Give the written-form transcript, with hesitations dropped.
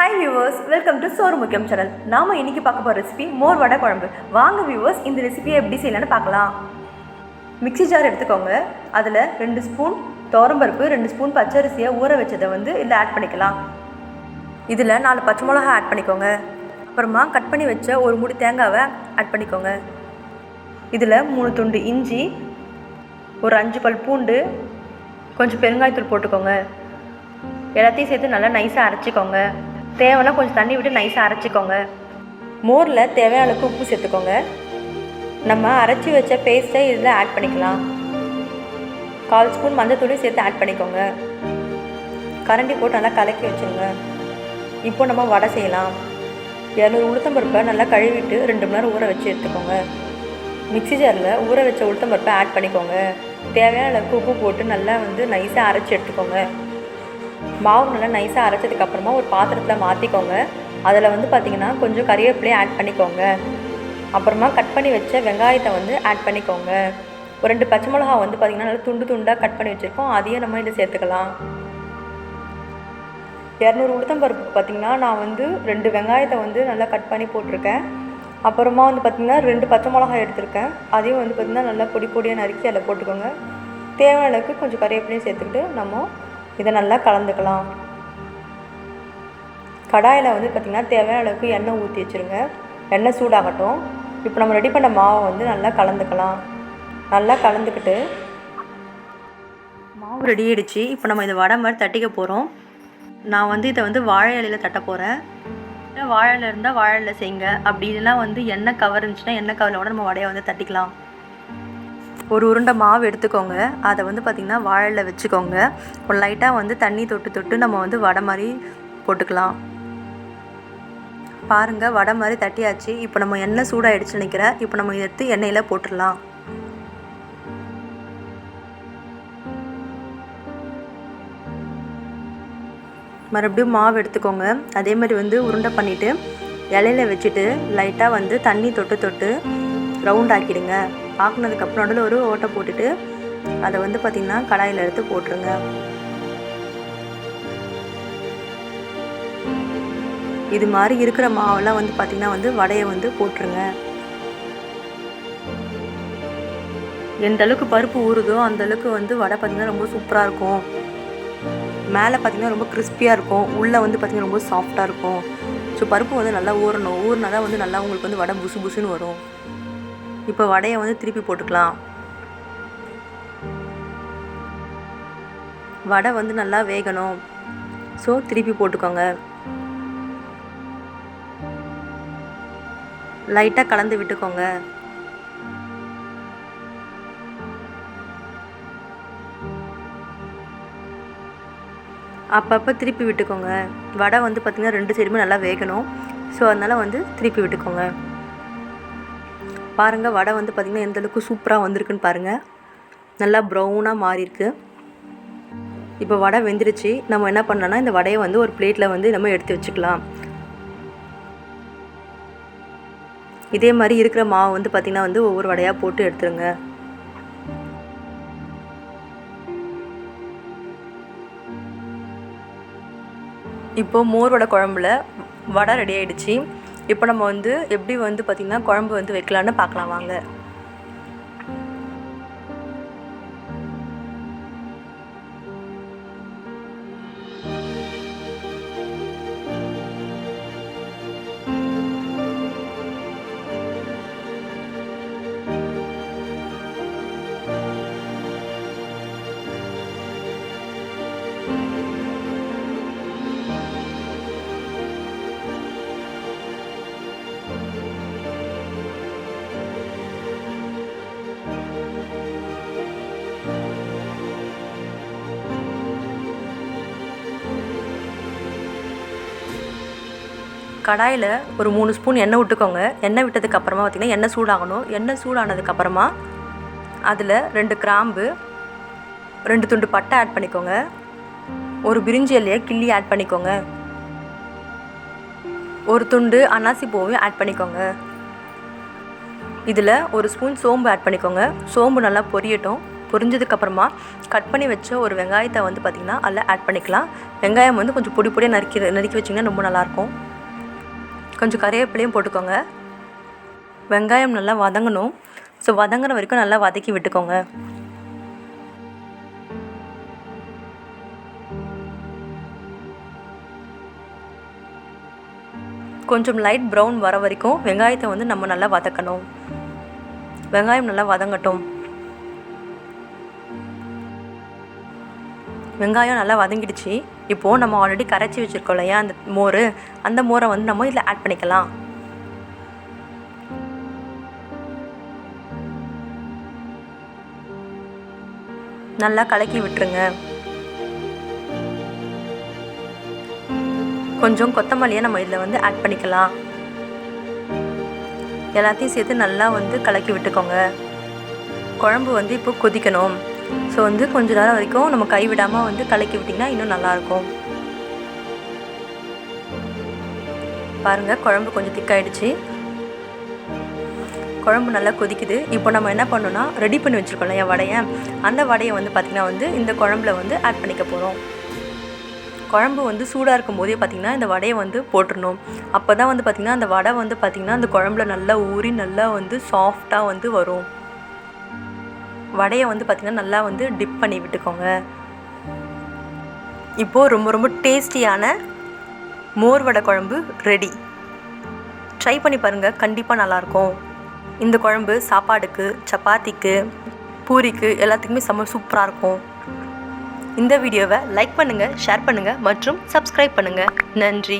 Hi viewers, welcome to சோறு முக்கியம் channel. நாம் இன்றைக்கி பார்க்க போகிற ரெசிபி மோர் வடை குழம்பு. வாங்க வியூவர்ஸ், இந்த ரெசிபியை எப்படி செய்யலான்னு பார்க்கலாம். மிக்ஸி ஜார் எடுத்துக்கோங்க. அதில் 2 ஸ்பூன் துவரம்பருப்பு, 2 ஸ்பூன் பச்சரிசியை ஊற வச்சதை இதில் ஆட் பண்ணிக்கலாம். இதில் 4 பச்சை மிளகா ஆட் பண்ணிக்கோங்க. அப்புறமா கட் பண்ணி வச்ச ஒரு மூடி தேங்காவை ஆட் பண்ணிக்கோங்க. இதில் 3 துண்டு இஞ்சி, ஒரு 5 பல் பூண்டு, கொஞ்சம் பெருங்காயத்தூள் போட்டுக்கோங்க. எல்லாத்தையும் சேர்த்து நல்லா நைஸாக அரைச்சிக்கோங்க. தேவைன்னா கொஞ்சம் தண்ணி விட்டு நைஸாக அரைச்சிக்கோங்க. மோரில் தேவையான அளவுக்கு உப்பு சேர்த்துக்கோங்க. நம்ம அரைச்சி வச்ச பேஸ்ட்டை இதில் ஆட் பண்ணிக்கலாம். 1/4 ஸ்பூன் மஞ்சத்தூளையும் சேர்த்து ஆட் பண்ணிக்கோங்க. கரண்டி போட்டு நல்லா கலக்கி வச்சுருங்க. இப்போ நம்ம வடை செய்யலாம். 200 உளுத்தம்பருப்பை நல்லா கழுவிட்டு 2 மணி நேரம் ஊற வச்சு எடுத்துக்கோங்க. மிக்ஸி ஜாரில் ஊற வச்ச உளுத்தம்பருப்பை ஆட் பண்ணிக்கோங்க. தேவையான அளவுக்கு உப்பு போட்டு நல்லா நைஸாக அரைச்சி எடுத்துக்கோங்க. மாவு நல்லா நைஸாக அரைச்சதுக்கப்புறமா ஒரு பாத்திரத்தில் மாற்றிக்கோங்க. அதில் பார்த்திங்கன்னா கொஞ்சம் கறிவேப்பிலையை ஆட் பண்ணிக்கோங்க. அப்புறமா கட் பண்ணி வச்ச வெங்காயத்தை ஆட் பண்ணிக்கோங்க. ஒரு 2 பச்சை மிளகா பார்த்திங்கன்னா நல்லா துண்டு துண்டாக கட் பண்ணி வச்சுருக்கோம். அதையும் நம்ம இதில் சேர்த்துக்கலாம். 200 உளுத்தம்பருப்பு பார்த்திங்கன்னா நான் 2 வெங்காயத்தை நல்லா கட் பண்ணி போட்டிருக்கேன். அப்புறமா பார்த்திங்கன்னா 2 பச்சை மிளகாய் எடுத்திருக்கேன். அதையும் பார்த்திங்கன்னா நல்லா பொடி பொடியாக நறுக்கி அதில் போட்டுக்கோங்க. தேவையான அளவுக்கு கொஞ்சம் கறிவேப்பிலையும் சேர்த்துக்கிட்டு நம்ம இதை நல்லா கலந்துக்கலாம். கடாயில் பார்த்திங்கன்னா தேவையான அளவுக்கு எண்ணெய் ஊற்றி வச்சுருங்க. எண்ணெய் சூடாகட்டும். இப்போ நம்ம ரெடி பண்ண மாவை நல்லா கலந்துக்கலாம். நல்லா கலந்துக்கிட்டு மாவு ரெடி ஆகிடுச்சு. இப்போ நம்ம இதை வடை மாதிரி தட்டிக்க போகிறோம். நான் இதை வாழை இலையில் தட்ட போகிறேன். வாழை இலை இருந்தால் வாழை இலை செய்யுங்க. அப்படி இல்லைனா எண்ணெய் கவர் இருந்துச்சுன்னா எண்ணெய் கவரில் நம்ம வடையை தட்டிக்கலாம். ஒரு உருண்டை மாவு எடுத்துக்கோங்க. அதை பார்த்திங்கன்னா வாழையில் வச்சுக்கோங்க. ஒரு லைட்டாக தண்ணி தொட்டு நம்ம வடை மாதிரி போட்டுக்கலாம். பாருங்கள், வடை மாதிரி தட்டியாச்சு. இப்போ நம்ம எண்ணெய் சூடாகிடுச்சு நினைக்கிறேன். இப்போ நம்ம இதை எடுத்து எண்ணெயில் போட்டுடலாம். மறுபடியும் மாவு எடுத்துக்கோங்க. அதே மாதிரி உருண்டை பண்ணிவிட்டு இலையில வச்சுட்டு லைட்டாக தண்ணி தொட்டு ரவுண்ட் ஆக்கிடுங்க. ஆக்குனதுக்கப்புறம் நடுவில் ஒரு ஓட்டை போட்டுட்டு அதை பார்த்திங்கன்னா கடாயில் எடுத்து போட்டுருங்க. இது மாதிரி இருக்கிற மாவெல்லாம் பார்த்திங்கன்னா வடையை போட்டுருங்க. எந்த அளவுக்கு பருப்பு ஊறுதோ அந்தளவுக்கு வடை பார்த்திங்கன்னா ரொம்ப சூப்பராக இருக்கும். மேலே பார்த்திங்கன்னா ரொம்ப கிறிஸ்பியாக இருக்கும். உள்ளே பார்த்திங்கன்னா ரொம்ப சாஃப்டாக இருக்கும். ஸோ பருப்பு நல்லா ஊறணும். ஊறினா தான் நல்லா உங்களுக்கு வடை புசு புசுன்னு வரும். இப்போ வடையை திருப்பி போட்டுக்கலாம். வடை நல்லா வேகணும். ஸோ திருப்பி போட்டுக்கோங்க. லைட்டாக கலந்து விட்டுக்கோங்க. அப்பப்போ திருப்பி விட்டுக்கோங்க. வடை பார்த்திங்கன்னா 2 சைடுமே நல்லா வேகணும். ஸோ அதனால் திருப்பி விட்டுக்கோங்க. பாருங்கள், வடை பார்த்திங்கன்னா எந்தளவுக்கு சூப்பராக வந்திருக்குன்னு பாருங்கள். நல்லா ப்ரௌனாக மாறியிருக்கு. இப்போ வடை வெந்துருச்சு. நம்ம என்ன பண்ணலாம்னா இந்த வடையை ஒரு பிளேட்டில் நம்ம எடுத்து வச்சுக்கலாம். இதே மாதிரி இருக்கிற மாவு பார்த்திங்கன்னா ஒவ்வொரு வடையாக போட்டு எடுத்துருங்க. இப்போது மோர் வடை குழம்புல வடை ரெடி ஆகிடுச்சு. இப்போ நம்ம எப்படி பார்த்திங்கன்னா குழம்பு வைக்கலான்னு பார்க்கலாம் வாங்க. கடாயில் ஒரு 3 ஸ்பூன் எண்ணெய் விட்டுக்கோங்க. எண்ணெய் விட்டதுக்கப்புறமா பார்த்திங்கன்னா எண்ணெய் சூடாகணும். எண்ணெய் சூடானதுக்கப்புறமா அதில் 2 கிராம்பு, 2 துண்டு பட்டை ஆட் பண்ணிக்கோங்க. ஒரு பிரிஞ்சி இலையை கிள்ளி ஆட் பண்ணிக்கோங்க. ஒரு துண்டு அன்னாசி பூவையும் ஆட் பண்ணிக்கோங்க. இதில் 1 ஸ்பூன் சோம்பு ஆட் பண்ணிக்கோங்க. சோம்பு நல்லா பொரியட்டும். பொரிஞ்சதுக்கப்புறமா கட் பண்ணி வச்ச ஒரு வெங்காயத்தை வந்து பார்த்திங்கன்னா அதில் ஆட் பண்ணிக்கலாம். வெங்காயம் வந்து கொஞ்சம் பொடி பொடியாக நறுக்கி வச்சிங்கன்னா ரொம்ப நல்லாயிருக்கும். கொஞ்சம் கறிவேப்பிலையும் போட்டுக்கோங்க. வெங்காயம் நல்லா வதங்கணும். ஸோ வதங்குற வரைக்கும் நல்லா வதக்கி விட்டுக்கோங்க. கொஞ்சம் லைட் ப்ரௌன் வர வரைக்கும் வெங்காயத்தை வந்து நம்ம நல்லா வதக்கணும். வெங்காயம் நல்லா வதங்கட்டும். வெங்காயம் நல்லா வதங்கிடுச்சு. இப்போது நம்ம ஆல்ரெடி கரைச்சி வச்சுருக்கோம் இல்லையா அந்த மோரை வந்து நம்ம இதில் ஆட் பண்ணிக்கலாம். நல்லா கலக்கி விட்டுருங்க. கொஞ்சம் கொத்தமல்லியை நம்ம இதில் வந்து ஆட் பண்ணிக்கலாம். எல்லாத்தையும் சேர்த்து நல்லா வந்து கலக்கி விட்டுக்கோங்க. குழம்பு வந்து இப்போ கொதிக்கணும். ஸோ வந்து கொஞ்ச நேரம் வரைக்கும் நம்ம கைவிடாமல் வந்து கலக்கி விட்டிங்கன்னா இன்னும் நல்லாயிருக்கும். பாருங்கள், குழம்பு கொஞ்சம் திக்காயிடுச்சு. குழம்பு நல்லா கொதிக்குது. இப்போ நம்ம என்ன பண்ணோன்னா ரெடி பண்ணி வச்சுருக்கோம் இல்லையா வடையை, அந்த வடையை வந்து பார்த்திங்கன்னா வந்து இந்த குழம்புல வந்து ஆட் பண்ணிக்க போகிறோம். குழம்பு வந்து சூடாக இருக்கும் போதே பார்த்திங்கன்னா இந்த வடையை வந்து போட்டுடணும். அப்போ தான் வந்து பார்த்திங்கன்னா அந்த வடை வந்து பார்த்திங்கன்னா அந்த குழம்புல நல்லா ஊறி நல்லா வந்து சாஃப்டாக வந்து வரும். வடையை வந்து பார்த்திங்கன்னா நல்லா வந்து டிப் பண்ணி விட்டுக்கோங்க. இப்போது ரொம்ப ரொம்ப டேஸ்டியான மோர் வடை குழம்பு ரெடி. ட்ரை பண்ணி பாருங்கள், கண்டிப்பாக நல்லாயிருக்கும். இந்த குழம்பு சாப்பாடுக்கு, சப்பாத்திக்கு, பூரிக்கு எல்லாத்துக்குமே செம்ம சூப்பராக இருக்கும். இந்த வீடியோவை லைக் பண்ணுங்கள், ஷேர் பண்ணுங்கள் மற்றும் சப்ஸ்கிரைப் பண்ணுங்கள். நன்றி.